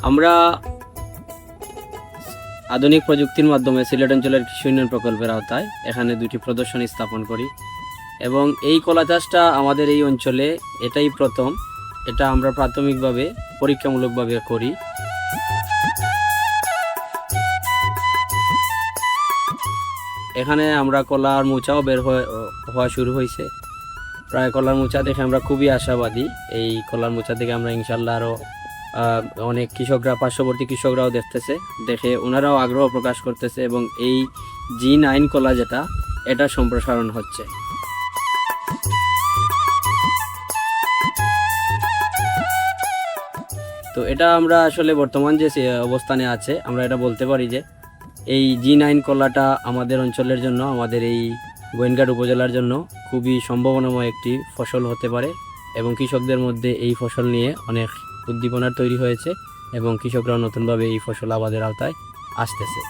আমরা আধুনিক প্রযুক্তির মাধ্যমে সিলেট অঞ্চলের কৃষি উন্নয়ন প্রকল্পের আওতায় এখানে দুটি প্রদর্শনী স্থাপন করি এবং এই কলা চাষটা আমাদের এই অঞ্চলে এটাই প্রথম। এটা আমরা প্রাথমিকভাবে পরীক্ষামূলকভাবে করি। এখানে আমরা কলার মোচাও বের হওয়া শুরু হয়েছে। প্রায় কলার মোচা দেখে আমরা খুবই আশাবাদী। এই কলার মোচা থেকে আমরা ইনশাল্লাহ আরও অনেক কৃষকরা, পার্শ্ববর্তী কৃষকরাও দেখতেছে, দেখে ওনারাও আগ্রহ প্রকাশ করতেছে এবং এই G9 কলা যেটা, এটা সম্প্রসারণ হচ্ছে। তো এটা আমরা আসলে বর্তমান যে অবস্থানে আছে, আমরা এটা বলতে পারি যে এই G9 কলাটা আমাদের অঞ্চলের জন্য, আমাদের এই গোয়েনঘাট উপজেলার জন্য খুবই সম্ভাবনাময় একটি ফসল হতে পারে এবং কৃষকদের মধ্যে এই ফসল নিয়ে অনেক উদ্দীপনার তৈরি হয়েছে এবং কৃষকরাও নতুনভাবে এই ফসল আবাদের আওতায় আসতেছে।